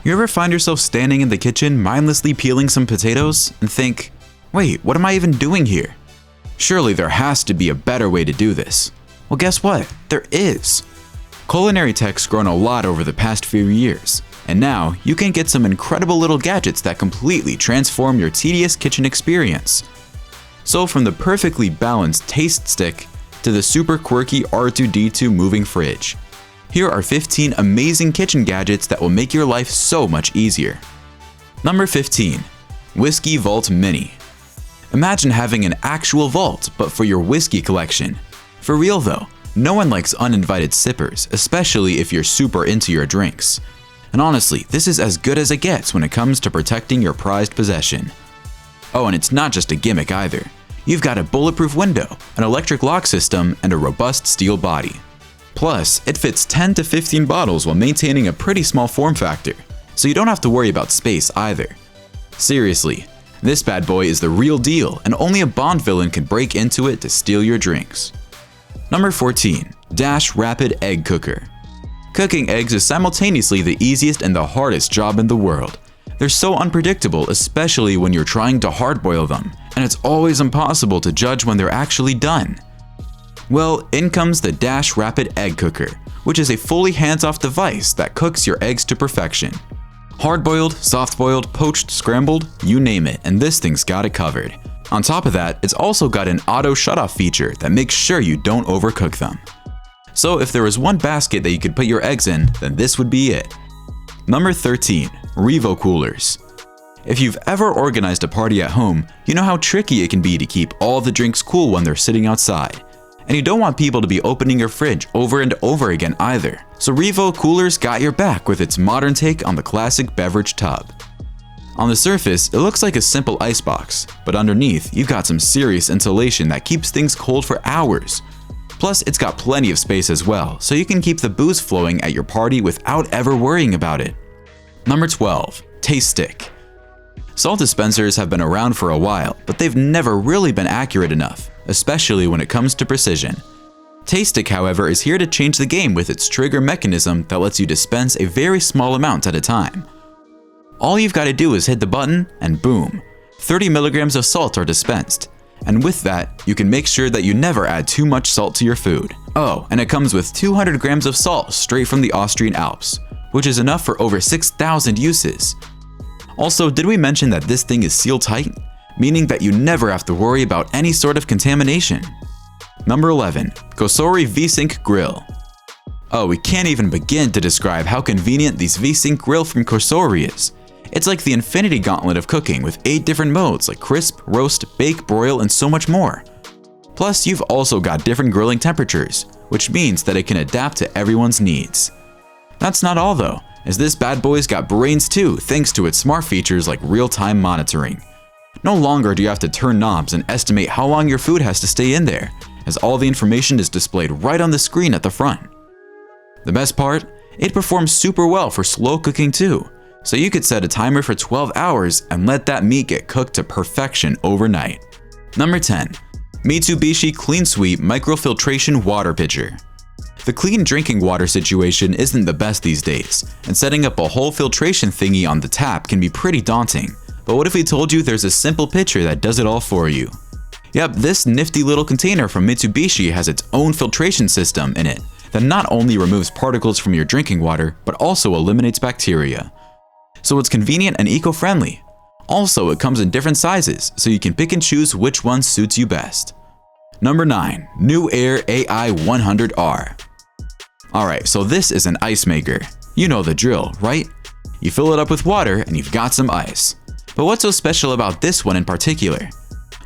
You ever find yourself standing in the kitchen mindlessly peeling some potatoes and think, wait, what am I even doing here? Surely there has to be a better way to do this. Well, guess what? There is. Culinary tech's grown a lot over the past few years, and now you can get some incredible little gadgets that completely transform your tedious kitchen experience. So from the perfectly balanced TasteStick to the super quirky R2D2 moving fridge, here are 15 amazing kitchen gadgets that will make your life so much easier. Number 15. Whiskey Vault Mini. Imagine having an actual vault, but for your whiskey collection. For real though, no one likes uninvited sippers, especially if you're super into your drinks. And honestly, this is as good as it gets when it comes to protecting your prized possession. Oh, and it's not just a gimmick either. You've got a bulletproof window, an electric lock system, and a robust steel body. Plus, it fits 10 to 15 bottles while maintaining a pretty small form factor, so you don't have to worry about space either. Seriously, this bad boy is the real deal, and only a Bond villain can break into it to steal your drinks. Number 14. Dash Rapid Egg Cooker. Cooking eggs is simultaneously the easiest and the hardest job in the world. They're so unpredictable, especially when you're trying to hard-boil them, and it's always impossible to judge when they're actually done. Well, in comes the Dash Rapid Egg Cooker, which is a fully hands-off device that cooks your eggs to perfection. Hard-boiled, soft-boiled, poached, scrambled, you name it, and this thing's got it covered. On top of that, it's also got an auto shutoff feature that makes sure you don't overcook them. So if there was one basket that you could put your eggs in, then this would be it. Number 13. REVO Coolers. If you've ever organized a party at home, you know how tricky it can be to keep all the drinks cool when they're sitting outside. And you don't want people to be opening your fridge over and over again either. So REVO Coolers got your back with its modern take on the classic beverage tub. On the surface, it looks like a simple icebox, but underneath, you've got some serious insulation that keeps things cold for hours. Plus, it's got plenty of space as well, so you can keep the booze flowing at your party without ever worrying about it. Number 12. TasteStick. Salt dispensers have been around for a while, but they've never really been accurate enough, especially when it comes to precision. TasteStick, however, is here to change the game with its trigger mechanism that lets you dispense a very small amount at a time. All you've got to do is hit the button and boom, 30 milligrams of salt are dispensed. And with that, you can make sure that you never add too much salt to your food. Oh, and it comes with 200 grams of salt straight from the Austrian Alps, which is enough for over 6,000 uses. Also, did we mention that this thing is seal tight? Meaning that you never have to worry about any sort of contamination. Number 11. COSORI VESYNC Grill. Oh, we can't even begin to describe how convenient these VESYNC grill from COSORI is. It's like the infinity gauntlet of cooking with 8 different modes like crisp, roast, bake, broil, and so much more. Plus, you've also got different grilling temperatures, which means that it can adapt to everyone's needs. That's not all though, as this bad boy's got brains too thanks to its smart features like real-time monitoring. No longer do you have to turn knobs and estimate how long your food has to stay in there, as all the information is displayed right on the screen at the front. The best part? It performs super well for slow cooking too. So you could set a timer for 12 hours and let that meat get cooked to perfection overnight. Number 10. MITSUBISHI CLEANSUI Microfiltration Water Pitcher. The clean drinking water situation isn't the best these days, and setting up a whole filtration thingy on the tap can be pretty daunting. But what if we told you there's a simple pitcher that does it all for you? Yep, this nifty little container from Mitsubishi has its own filtration system in it that not only removes particles from your drinking water, but also eliminates bacteria. So it's convenient and eco-friendly. Also, it comes in different sizes, so you can pick and choose which one suits you best. Number 9. NewAir AI 100R. Alright, so this is an ice maker. You know the drill, right? You fill it up with water and you've got some ice. But what's so special about this one in particular?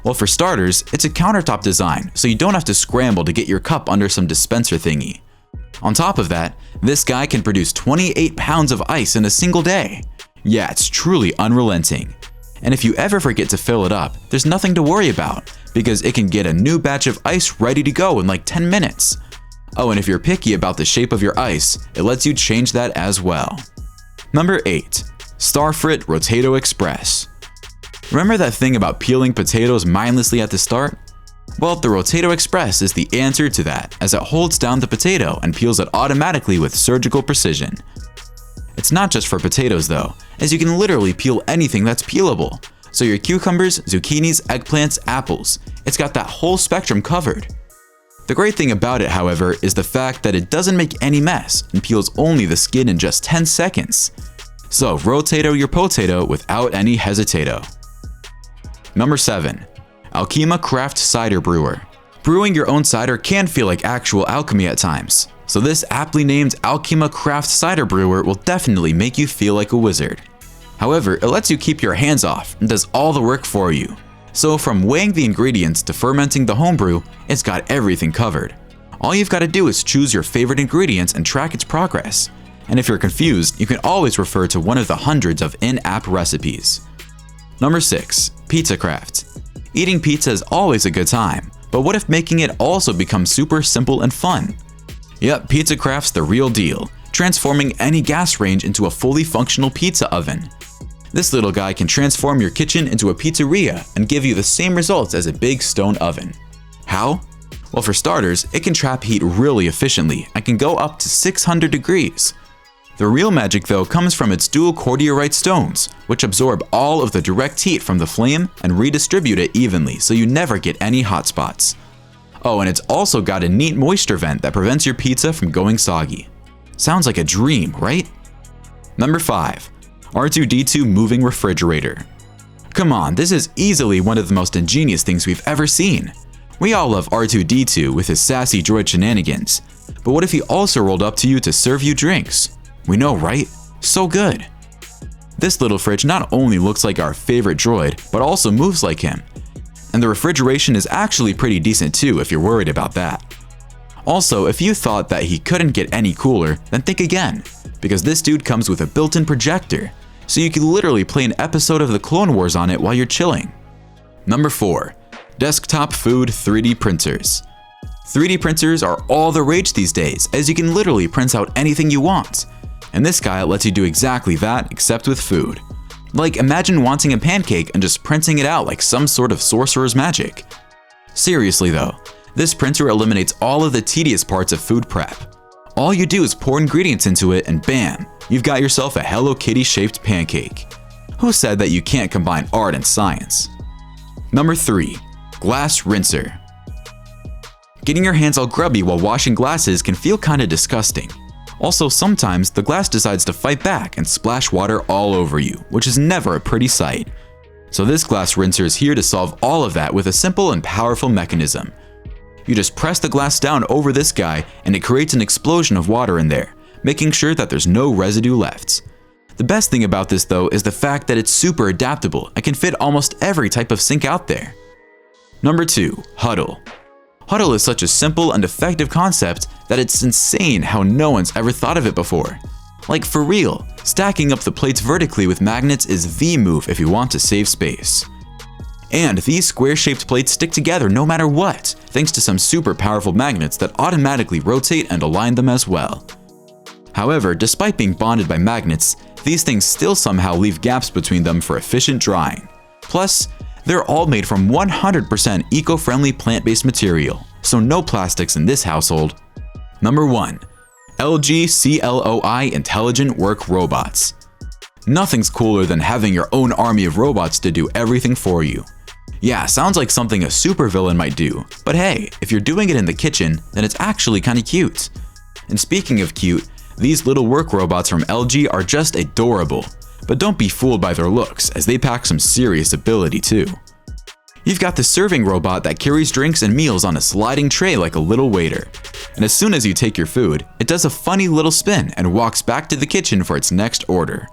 Well, for starters, it's a countertop design, so you don't have to scramble to get your cup under some dispenser thingy. On top of that, this guy can produce 28 pounds of ice in a single day. Yeah, it's truly unrelenting. And if you ever forget to fill it up, there's nothing to worry about, because it can get a new batch of ice ready to go in like 10 minutes. Oh, and if you're picky about the shape of your ice, it lets you change that as well. Number 8. STARFRIT ROTATO Express. Remember that thing about peeling potatoes mindlessly at the start? Well, the ROTATO Express is the answer to that, as it holds down the potato and peels it automatically with surgical precision. It's not just for potatoes though, as you can literally peel anything that's peelable. So your cucumbers, zucchinis, eggplants, apples. It's got that whole spectrum covered. The great thing about it, however, is the fact that it doesn't make any mess and peels only the skin in just 10 seconds. So rotato your potato without any hesitato. Number 7. ALCHEMA Craft Cider Brewer. Brewing your own cider can feel like actual alchemy at times, so this aptly named ALCHEMA Craft Cider Brewer will definitely make you feel like a wizard. However, it lets you keep your hands off and does all the work for you. So from weighing the ingredients to fermenting the homebrew, it's got everything covered. All you've got to do is choose your favorite ingredients and track its progress. And if you're confused, you can always refer to one of the hundreds of in-app recipes. Number 6. Pizza Craft. Eating pizza is always a good time, but what if making it also becomes super simple and fun? Yep, Pizza Craft's the real deal, transforming any gas range into a fully functional pizza oven. This little guy can transform your kitchen into a pizzeria and give you the same results as a big stone oven. How? Well, for starters, it can trap heat really efficiently and can go up to 600 degrees. The real magic though comes from its dual cordierite stones, which absorb all of the direct heat from the flame and redistribute it evenly so you never get any hot spots. Oh, and it's also got a neat moisture vent that prevents your pizza from going soggy. Sounds like a dream, right? Number 5. R2-D2 Moving Refrigerator. Come on, this is easily one of the most ingenious things we've ever seen. We all love R2-D2 with his sassy droid shenanigans, but what if he also rolled up to you to serve you drinks? We know, right? So good. This little fridge not only looks like our favorite droid, but also moves like him. And the refrigeration is actually pretty decent too if you're worried about that. Also, if you thought that he couldn't get any cooler, then think again, because this dude comes with a built-in projector, so you can literally play an episode of the Clone Wars on it while you're chilling. Number 4. Desktop Food 3D Printers. 3D printers are all the rage these days, as you can literally print out anything you want. And this guy lets you do exactly that, except with food. Like, imagine wanting a pancake and just printing it out like some sort of sorcerer's magic. Seriously though, this printer eliminates all of the tedious parts of food prep. All you do is pour ingredients into it and bam, you've got yourself a Hello Kitty shaped pancake. Who said that you can't combine art and science? Number 3. Glass Rinser. Getting your hands all grubby while washing glasses can feel kinda disgusting. Also, sometimes the glass decides to fight back and splash water all over you, which is never a pretty sight. So this glass rinser is here to solve all of that with a simple and powerful mechanism. You just press the glass down over this guy and it creates an explosion of water in there, making sure that there's no residue left. The best thing about this though is the fact that it's super adaptable and can fit almost every type of sink out there. Number 2. Huddle. Huddle is such a simple and effective concept that it's insane how no one's ever thought of it before. Like for real, stacking up the plates vertically with magnets is the move if you want to save space. And these square-shaped plates stick together no matter what, thanks to some super powerful magnets that automatically rotate and align them as well. However, despite being bonded by magnets, these things still somehow leave gaps between them for efficient drying. Plus, they're all made from 100% eco-friendly plant-based material, so no plastics in this household. Number 1. LG CLOI Intelligent Work Robots. Nothing's cooler than having your own army of robots to do everything for you. Yeah, sounds like something a supervillain might do, but hey, if you're doing it in the kitchen, then it's actually kinda cute. And speaking of cute, these little work robots from LG are just adorable, but don't be fooled by their looks as they pack some serious ability too. You've got the serving robot that carries drinks and meals on a sliding tray like a little waiter. And as soon as you take your food, it does a funny little spin and walks back to the kitchen for its next order.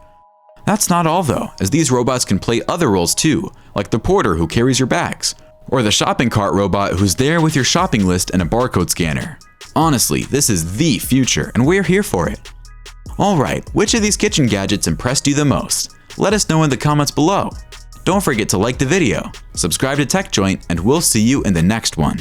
That's not all though, as these robots can play other roles too, like the porter who carries your bags, or the shopping cart robot who's there with your shopping list and a barcode scanner. Honestly, this is the future and we're here for it. Alright, which of these kitchen gadgets impressed you the most? Let us know in the comments below. Don't forget to like the video, subscribe to TechJoint, and we'll see you in the next one.